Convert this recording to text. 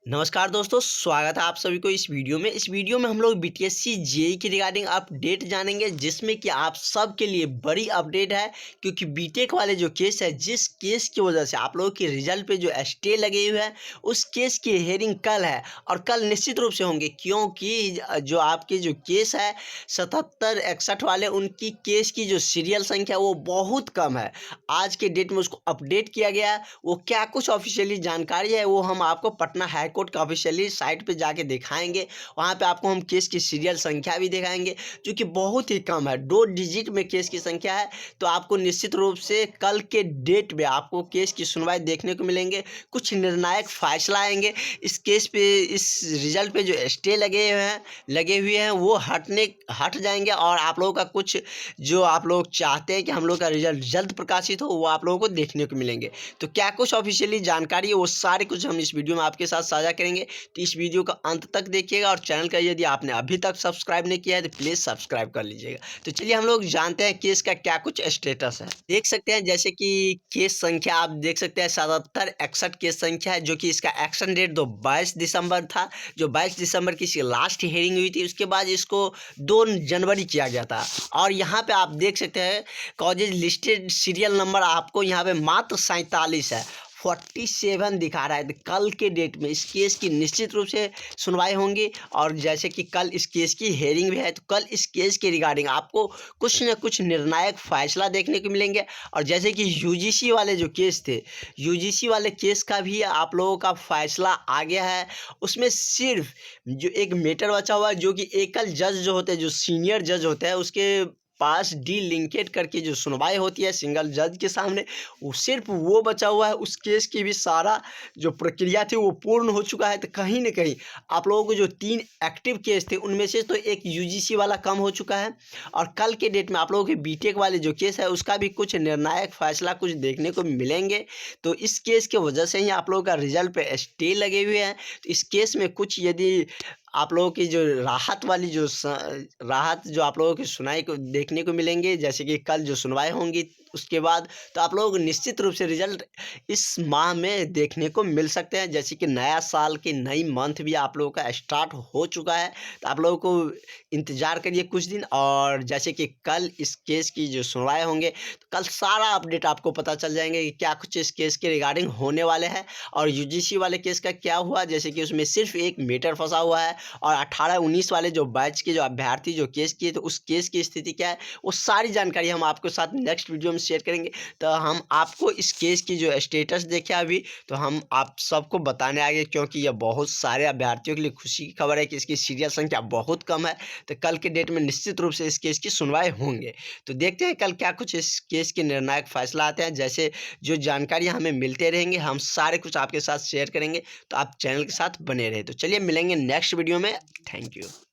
नमस्कार दोस्तों, स्वागत है आप सभी को इस वीडियो में हम लोग बीटीएससी जेईई की रिगार्डिंग अपडेट जानेंगे, जिसमें कि आप सब के लिए बड़ी अपडेट है। क्योंकि बीटेक वाले जो केस है, जिस केस की वजह से आप लोगों के रिजल्ट पे जो स्टे लगे हुए हैं, उस केस की हेयरिंग कल है और कल निश्चित रूप से होंगे। क्योंकि जो आपके जो केस है 7761 वाले, उनकी केस की जो सीरियल संख्या वो बहुत कम है। आज के डेट में उसको अपडेट किया गया है। वो क्या कुछ ऑफिशियली जानकारी है वो हम आपको पटना हाईकोर्ट का ऑफिशियली साइट पे जाके दिखाएंगे। वहाँ पे आपको हम केस की सीरियल संख्या भी दिखाएंगे, जो कि बहुत ही कम है, 2 डिजिट में केस की संख्या है। तो आपको निश्चित रूप से कल के डेट में आपको केस की सुनवाई देखने को मिलेंगे। कुछ निर्णायक फैसला आएंगे इस केस पे। इस रिजल्ट पे जो स्टे लगे हुए हैं वो हट जाएंगे और आप लोगों का कुछ जो आप लोग चाहते हैं कि हम लोग का रिजल्ट जल्द प्रकाशित हो, वो आप लोगों को देखने को मिलेंगे। तो क्या कुछ ऑफिशियली जानकारी है वो सारे कुछ हम इस वीडियो में आपके साथ साझा करेंगे। तो इस वीडियो को अंत तक देखिएगा और चैनल का यदि आपने अभी तक सब्सक्राइब नहीं किया है तो प्लीज़ सब्सक्राइब कर लीजिएगा। तो चलिए हम लोग जानते हैं केस का क्या कुछ स्टेटस है। देख सकते हैं जैसे कि केस संख्या आप देख सकते हैं 7761 केस संख्या है, जो कि इसका एक्शन डेट 22 दिसंबर था। जो 22 दिसंबर की इसकी लास्ट हियरिंग हुई थी, उसके बाद इसको 2 जनवरी किया गया था। और यहाँ पे आप देख सकते हैं कॉजेज लिस्टेड सीरियल नंबर आपको यहाँ पे मात्र 47 है, 47 दिखा रहा है। तो कल के डेट में इस केस की निश्चित रूप से सुनवाई होंगी। और जैसे कि कल इस केस की हेयरिंग भी है, तो कल इस केस के रिगार्डिंग आपको कुछ न कुछ निर्णायक फैसला देखने को मिलेंगे। और जैसे कि यूजीसी वाले जो केस थे, यूजीसी वाले केस का भी आप लोगों का फैसला आ गया है। उसमें सिर्फ जो एक मैटर बचा हुआ है, जो कि एकल जज जो होते हैं, जो सीनियर जज होते हैं, उसके पास डी लिंकेट करके जो सुनवाई होती है सिंगल जज के सामने, वो सिर्फ वो बचा हुआ है। उस केस की भी सारा जो प्रक्रिया थी वो पूर्ण हो चुका है। तो कहीं ना कहीं आप लोगों को जो 3 एक्टिव केस थे, उनमें से तो एक यूजीसी वाला कम हो चुका है। और कल के डेट में आप लोगों के बीटेक वाले जो केस है, उसका भी कुछ निर्णायक फैसला कुछ देखने को मिलेंगे। तो इस केस की वजह से ही आप लोगों का रिजल्ट पे स्टे लगे हुए हैं। तो इस केस में कुछ यदि आप लोगों की जो राहत जो आप लोगों की सुनाई को देखने को मिलेंगे, जैसे कि कल जो सुनवाई होंगी उसके बाद, तो आप लोग निश्चित रूप से रिजल्ट इस माह में देखने को मिल सकते हैं। जैसे कि नया साल की नई मंथ भी आप लोगों का स्टार्ट हो चुका है। तो आप लोगों को इंतज़ार करिए कुछ दिन। और जैसे कि कल इस केस की जो सुनवाई होंगे, तो कल सारा अपडेट आपको पता चल जाएंगे कि क्या कुछ इस केस के रिगार्डिंग होने वाले हैं। और यूजीसी वाले केस का क्या हुआ, जैसे कि उसमें सिर्फ एक मैटर फंसा हुआ है। और 18-19 वाले जो बैच के जो अभ्यर्थी जो केस किए, तो उस केस की स्थिति क्या है, वो सारी जानकारी हम आपके साथ नेक्स्ट वीडियो में शेयर करेंगे। तो हम आपको इस केस की जो स्टेटस देखे अभी, तो हम आप सबको बताने आगे, क्योंकि ये बहुत सारे अभ्यर्थियों के लिए खुशी की खबर है कि इसकी सीरियल संख्या बहुत कम है। तो कल के डेट में निश्चित रूप से इस केस की सुनवाई होंगे। तो देखते हैं कल क्या कुछ इस केस के निर्णायक फैसला आते हैं। जैसे जो जानकारी हमें मिलते रहेंगे, हम सारे कुछ आपके साथ शेयर करेंगे। तो आप चैनल के साथ बने रहे। तो चलिए मिलेंगे नेक्स्ट वीडियो में। Thank you.